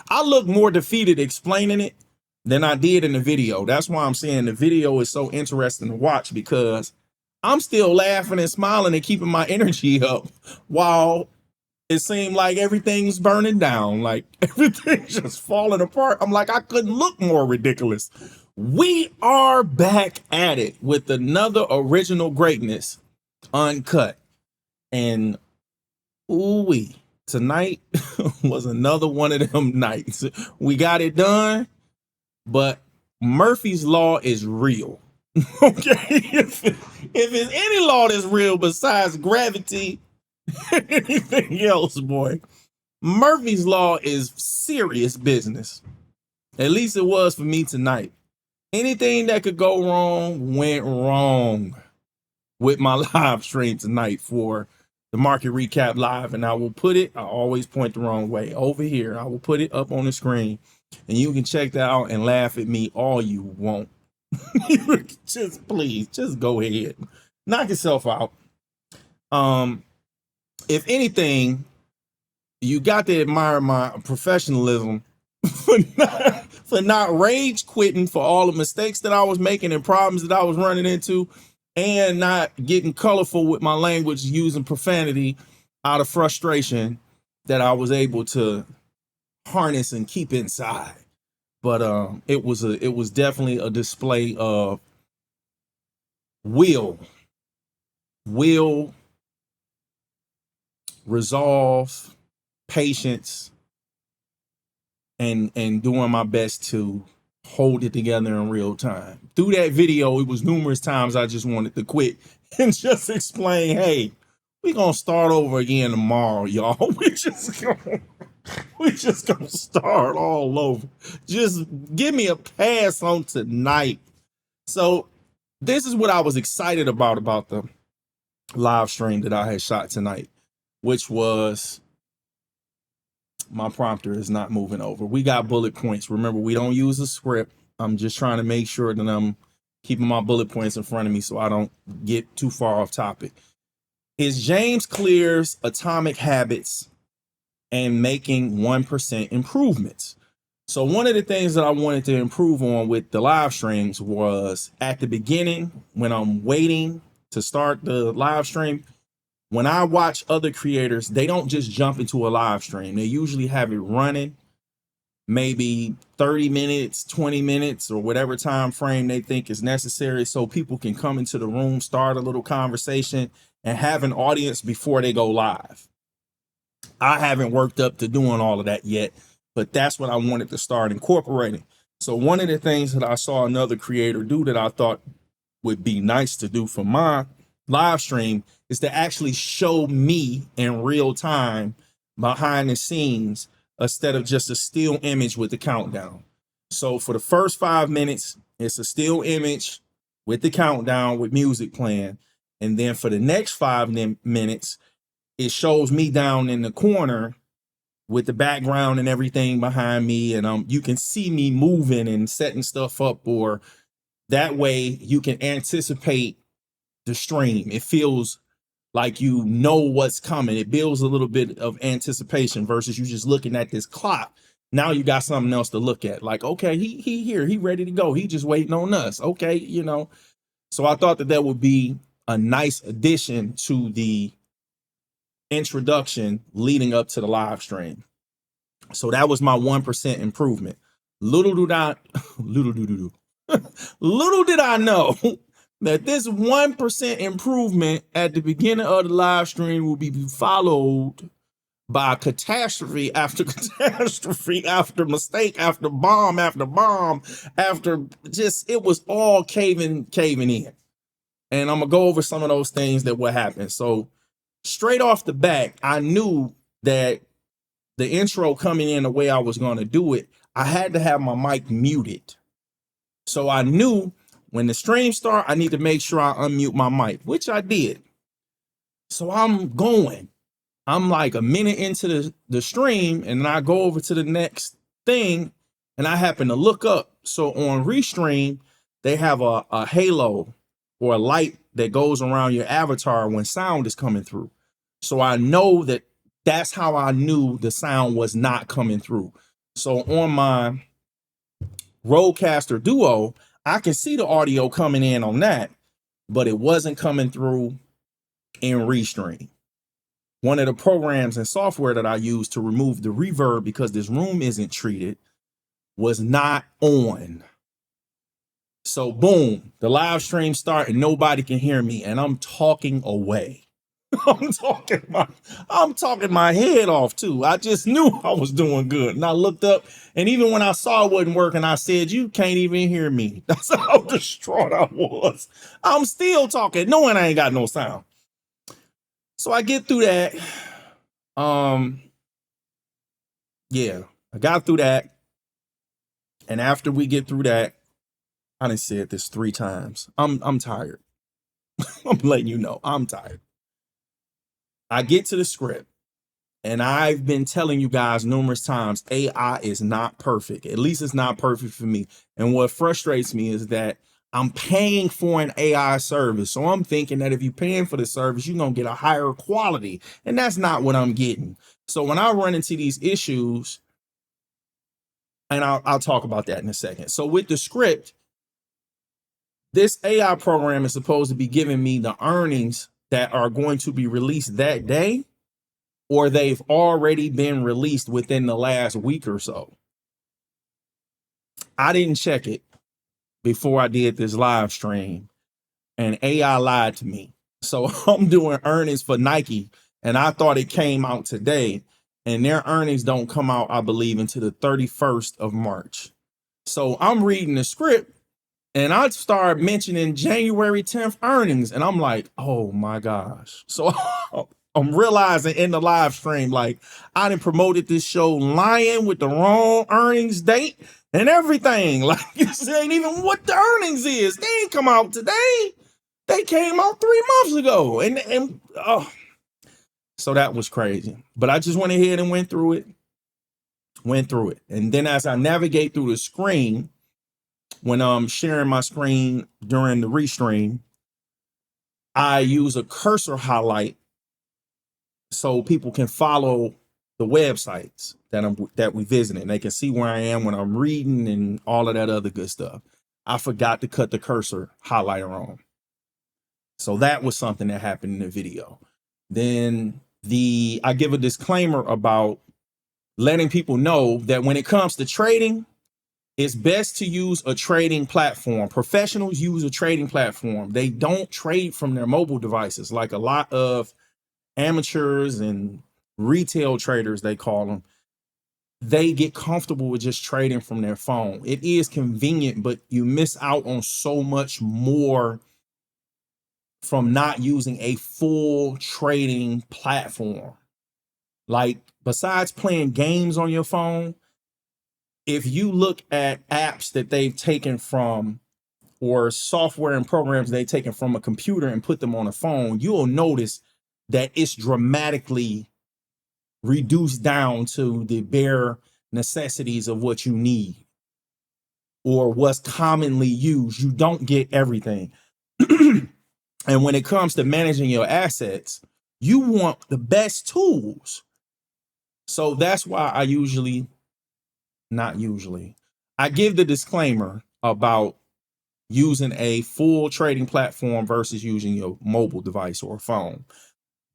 I look more defeated explaining it than I did in the video. That's why I'm saying the video is so interesting to watch, because I'm still laughing and smiling and keeping my energy up while it seemed like everything's burning down, like everything's just falling apart. I'm like, I couldn't look more ridiculous. We are back at it with another original greatness uncut. And ooh-wee, tonight was another one of them nights. We got it done, but Murphy's Law is real. Okay, if it's any law that's real besides gravity and anything else, boy, Murphy's Law is serious business. At least it was for me tonight. Anything that could go wrong went wrong with my live stream tonight for the Market Recap Live. And I will put it, I always point the wrong way, over here. I will put it up on the screen and you can check that out and laugh at me all you want. Just please, just go ahead. Knock yourself out. If anything, you got to admire my professionalism for not rage quitting for all the mistakes that I was making and problems that I was running into, and not getting colorful with my language using profanity out of frustration that I was able to harness and keep inside. But it was definitely a display of will, resolve, patience, and doing my best to hold it together in real time. Through that video, it was numerous times I just wanted to quit and just explain, hey, we're gonna start over again tomorrow, y'all. We just gonna start all over. Just give me a pass on tonight. So this is what I was excited about the live stream that I had shot tonight, which was my prompter is not moving over. We got bullet points. Remember, we don't use a script. I'm just trying to make sure that I'm keeping my bullet points in front of me so I don't get too far off topic. Is James Clear's Atomic Habits and making 1% improvements. So one of the things that I wanted to improve on with the live streams was at the beginning, when I'm waiting to start the live stream, when I watch other creators, they don't just jump into a live stream. They usually have it running maybe 30 minutes, 20 minutes, or whatever time frame they think is necessary so people can come into the room, start a little conversation, and have an audience before they go live. I haven't worked up to doing all of that yet, but that's what I wanted to start incorporating. So one of the things that I saw another creator do that I thought would be nice to do for my live stream is to actually show me in real time behind the scenes instead of just a still image with the countdown. So for the first 5 minutes, it's a still image with the countdown with music playing. And then for the next 5 minutes, it shows me down in the corner with the background and everything behind me. And you can see me moving and setting stuff up, or that way you can anticipate the stream. It feels like you know what's coming. It builds a little bit of anticipation versus you just looking at this clock. Now you got something else to look at. Like, okay, he here, he ready to go. He just waiting on us. Okay, you know. So I thought that would be a nice addition to the introduction leading up to the live stream. So that was my 1% improvement. Little did I know that this 1% improvement at the beginning of the live stream will be followed by catastrophe after catastrophe, after mistake, after bomb, after just, it was all caving in. And I'm gonna go over some of those things that will happen. So straight off the bat, I knew that the intro coming in the way I was gonna do it, I had to have my mic muted. So I knew when the stream start, I need to make sure I unmute my mic, which I did. So I'm like a minute into the stream, and then I go over to the next thing, and I happen to look up. So on Restream, they have a halo or a light that goes around your avatar when sound is coming through. So I know that's how I knew the sound was not coming through. So on my Rodecaster Duo, I can see the audio coming in on that, but it wasn't coming through in Restream. One of the programs and software that I use to remove the reverb because this room isn't treated was not on. So boom, the live stream start and nobody can hear me and I'm talking away. I'm talking my head off too. I just knew I was doing good. And I looked up, and even when I saw it wasn't working, I said, you can't even hear me. That's how distraught I was. I'm still talking, knowing I ain't got no sound. So I get through that. Yeah, I got through that. And after we get through that, I done said this 3 times. I'm tired. I'm letting you know, I'm tired. I get to the script. And I've been telling you guys numerous times, AI is not perfect. At least it's not perfect for me. And what frustrates me is that I'm paying for an AI service. So I'm thinking that if you're paying for the service, you're going to get a higher quality. And that's not what I'm getting. So when I run into these issues, and I'll talk about that in a second. So with the script, this AI program is supposed to be giving me the earnings that are going to be released that day, or they've already been released within the last week or so. I didn't check it before I did this live stream, and AI lied to me. So I'm doing earnings for Nike, and I thought it came out today, and their earnings don't come out, I believe, until the 31st of March. So I'm reading the script, and I start mentioning January 10th earnings, and I'm like, oh my gosh. So I'm realizing in the live stream, like, I done promoted this show lying with the wrong earnings date and everything. Like, this ain't even what the earnings is. They ain't come out today. They came out 3 months ago. And so that was crazy. But I just went ahead and went through it. And then as I navigate through the screen, when I'm sharing my screen during the restream, I use a cursor highlight so people can follow the websites that we visited. They can see where I am when I'm reading and all of that other good stuff. I forgot to cut the cursor highlighter on. So that was something that happened in the video. Then I give a disclaimer about letting people know that when it comes to trading, it's best to use a trading platform. Professionals use a trading platform. They don't trade from their mobile devices like a lot of amateurs and retail traders, they call them. They get comfortable with just trading from their phone. It is convenient, but you miss out on so much more from not using a full trading platform. Like, besides playing games on your phone, if you look at apps that they've taken from, or software and programs they've taken from a computer and put them on a phone, you'll notice that it's dramatically reduced down to the bare necessities of what you need or what's commonly used. You don't get everything. And when it comes to managing your assets, you want the best tools. So that's why I I give the disclaimer about using a full trading platform versus using your mobile device or phone.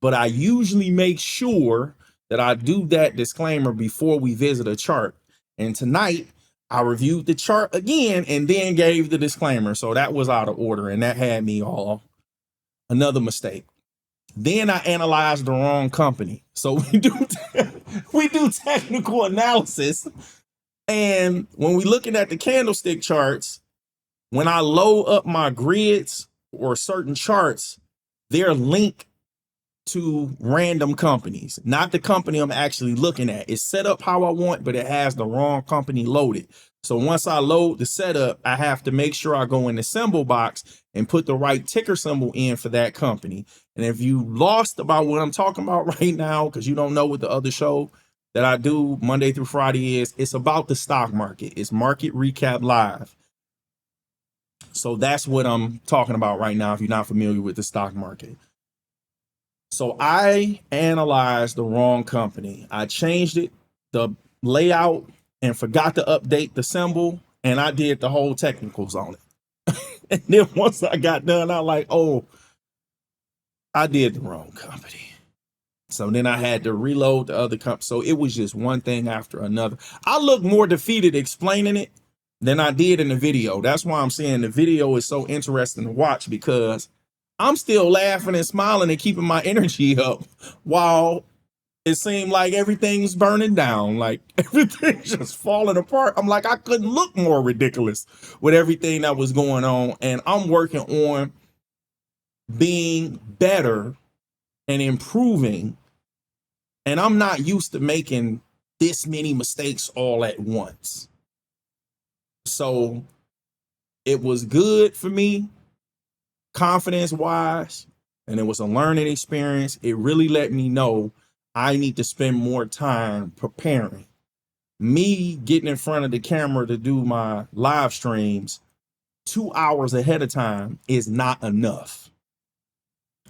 But I usually make sure that I do that disclaimer before we visit a chart. And tonight I reviewed the chart again and then gave the disclaimer. So that was out of order, and that had me all another mistake. Then I analyzed the wrong company. So we do technical analysis. And when we looking at the candlestick charts, when I load up my grids or certain charts, they're linked to random companies, not the company I'm actually looking at. It's set up how I want, but it has the wrong company loaded. So once I load the setup, I have to make sure I go in the symbol box and put the right ticker symbol in for that company. And if you lost about what I'm talking about right now, because you don't know what the other show that I do Monday through Friday is, it's about the stock market. It's Market Recap Live. So that's what I'm talking about right now if you're not familiar with the stock market. So I analyzed the wrong company. I changed it, the layout and forgot to update the symbol, and I did the whole technicals on it. And then once I got done, I was like, oh, I did the wrong company. So then I had to reload the other company. So it was just one thing after another. I look more defeated explaining it than I did in the video. That's why I'm saying the video is so interesting to watch, because I'm still laughing and smiling and keeping my energy up while it seemed like everything's burning down, like everything's just falling apart. I'm like, I couldn't look more ridiculous with everything that was going on. And I'm working on being better and improving. And I'm not used to making this many mistakes all at once. So it was good for me, confidence wise, and it was a learning experience. It really let me know I need to spend more time preparing. Me getting in front of the camera to do my live streams 2 hours ahead of time is not enough.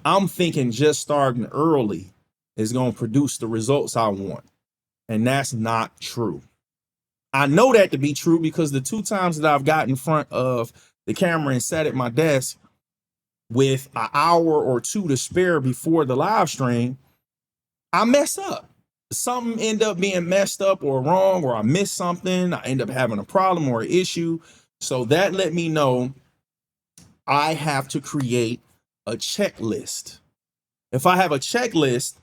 I'm thinking just starting early is going to produce the results I want. And that's not true. I know that to be true because the 2 times that I've got in front of the camera and sat at my desk with an hour or 2 to spare before the live stream, I mess up. Something end up being messed up or wrong, or I miss something. I end up having a problem or an issue. So that let me know I have to create a checklist. If I have a checklist,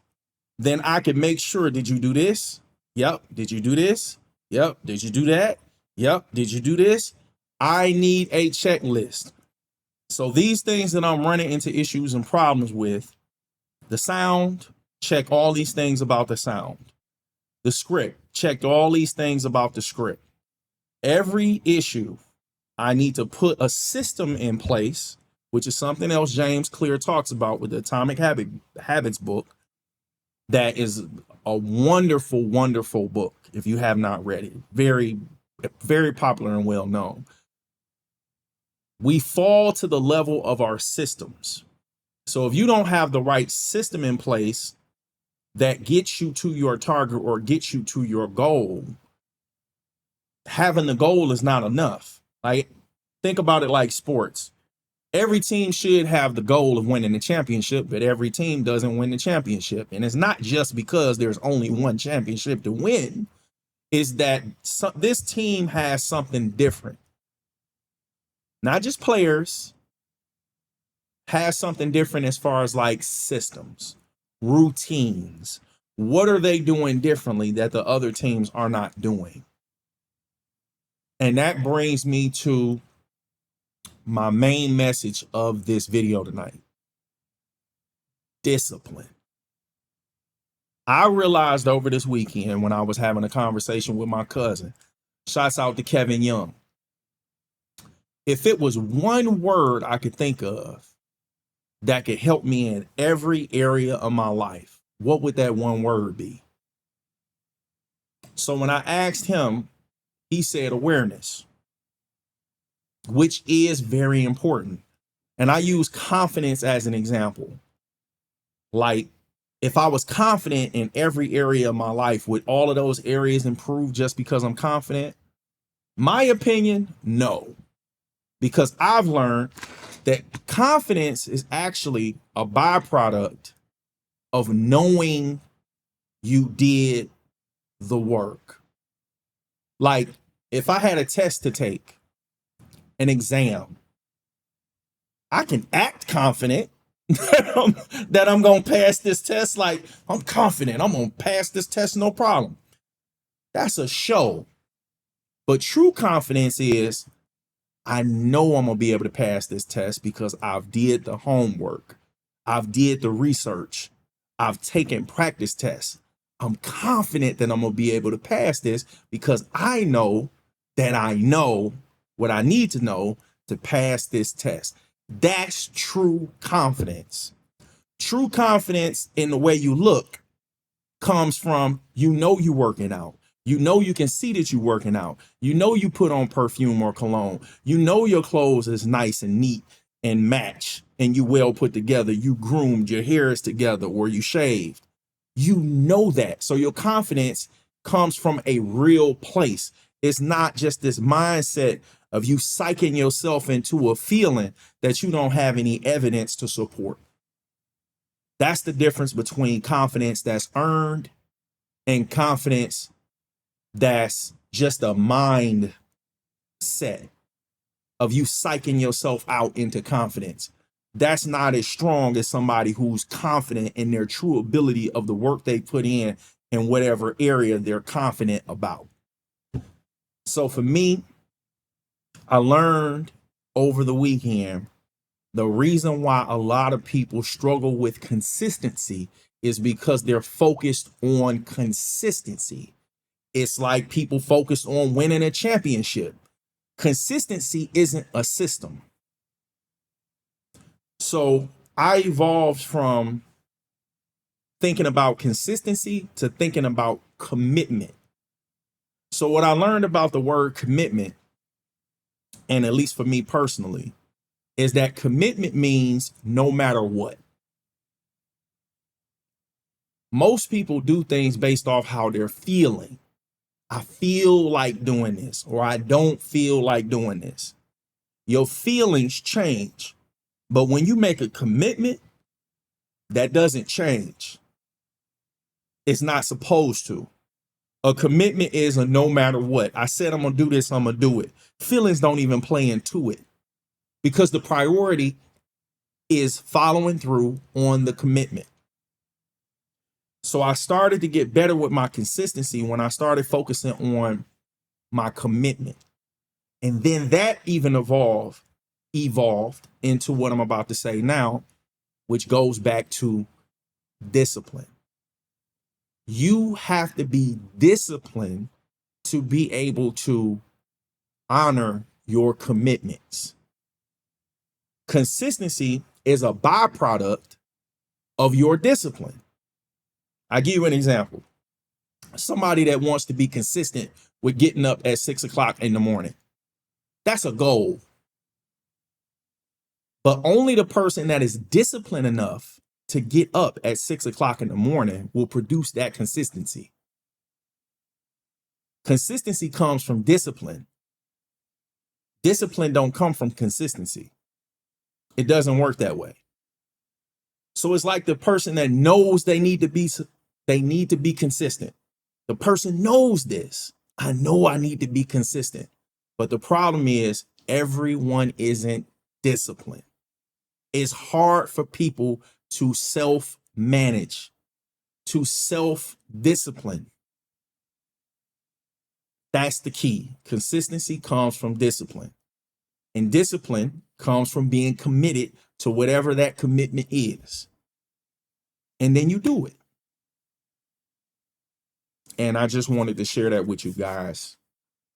then I can make sure, did you do this? Yep. Did you do this? Yep. Did you do that? Yep. Did you do this? I need a checklist. So these things that I'm running into issues and problems with, the sound, check all these things about the sound. The script, checked all these things about the script. Every issue, I need to put a system in place, which is something else James Clear talks about with the Atomic Habits book. That is a wonderful, wonderful book. If you have not read it, very, very popular and well known. We fall to the level of our systems. So if you don't have the right system in place that gets you to your target or gets you to your goal, having the goal is not enough. Like, think about it like sports. Every team should have the goal of winning the championship, but every team doesn't win the championship. And it's not just because there's only one championship to win. It's that this team has something different. Not just players, has something different as far as like systems, routines. What are they doing differently that the other teams are not doing? And that brings me to my main message of this video tonight. Discipline. I realized over this weekend when I was having a conversation with my cousin, shouts out to Kevin Young. If it was one word I could think of that could help me in every area of my life, what would that one word be? So when I asked him, he said awareness, which is very important. And I use confidence as an example. Like, if I was confident in every area of my life, would all of those areas improve just because I'm confident? My opinion, no. Because I've learned that confidence is actually a byproduct of knowing you did the work. Like, if I had a test to take, an exam, I can act confident that I'm going to pass this test. Like, I'm confident I'm going to pass this test, no problem. That's a show. But true confidence is, I know I'm going to be able to pass this test because I've did the homework. I've did the research. I've taken practice tests. I'm confident that I'm going to be able to pass this because I know that I know what I need to know to pass this test. That's true confidence. True confidence in the way you look comes from, you know, you working out. You know, you can see that you're working out. You know, you put on perfume or cologne. You know, your clothes is nice and neat and match and you well put together. You groomed, your hair is together or you shaved. You know that. So your confidence comes from a real place. It's not just this mindset of you psyching yourself into a feeling that you don't have any evidence to support. That's the difference between confidence that's earned and confidence that's just a mindset of you psyching yourself out into confidence. That's not as strong as somebody who's confident in their true ability of the work they put in whatever area they're confident about. So for me, I learned over the weekend the reason why a lot of people struggle with consistency is because they're focused on consistency. It's like people focused on winning a championship. Consistency isn't a system. So I evolved from thinking about consistency to thinking about commitment. So what I learned about the word commitment, and at least for me personally, is that commitment means no matter what. Most people do things based off how they're feeling. I feel like doing this, or I don't feel like doing this. Your feelings change. But when you make a commitment, that doesn't change. It's not supposed to. A commitment is a no matter what. I said I'm going to do this, I'm going to do it. Feelings don't even play into it because the priority is following through on the commitment. So I started to get better with my consistency when I started focusing on my commitment. And then that even evolved into what I'm about to say now, which goes back to discipline. You have to be disciplined to be able to honor your commitments. Consistency is a byproduct of your discipline. I'll give you an example. Somebody that wants to be consistent with getting up at 6 o'clock in the morning. That's a goal. But only the person that is disciplined enough to get up at 6 o'clock in the morning will produce that consistency. Consistency comes from discipline. Discipline don't come from consistency. It doesn't work that way. So it's like the person that knows they need to be consistent. The person knows this. I know I need to be consistent. But the problem is everyone isn't disciplined. It's hard for people to self-manage, to self-discipline. That's the key. Consistency comes from discipline. And discipline comes from being committed to whatever that commitment is. And then you do it. And I just wanted to share that with you guys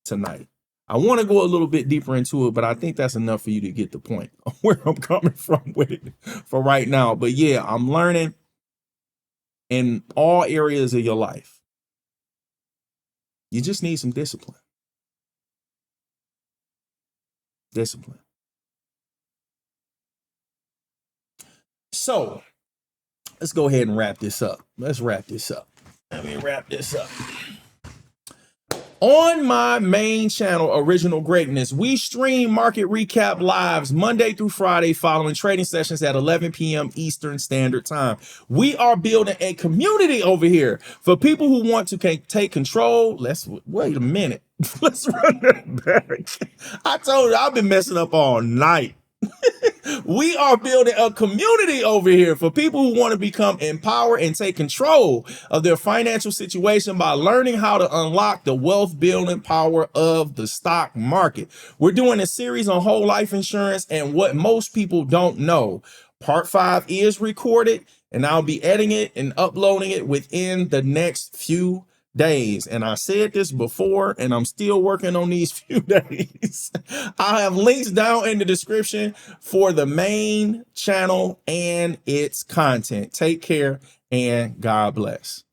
tonight. I want to go a little bit deeper into it, but I think that's enough for you to get the point of where I'm coming from with it for right now. But yeah, I'm learning in all areas of your life. You just need some discipline. Discipline. So let's go ahead and wrap this up. Let me wrap this up. On my main channel, Original Greatness, we stream market recap lives Monday through Friday following trading sessions at 11 p.m. Eastern Standard Time. We are building a community over here for people who want to take control. Wait a minute. Let's run that back. I told you I've been messing up all night. We are building a community over here for people who want to become empowered and take control of their financial situation by learning how to unlock the wealth building power of the stock market. We're doing a series on whole life insurance and what most people don't know. Part 5 is recorded and I'll be editing it and uploading it within the next few days. And I said this before and I'm still working on these few days. I have links down in the description for the main channel and its content. Take care and God bless.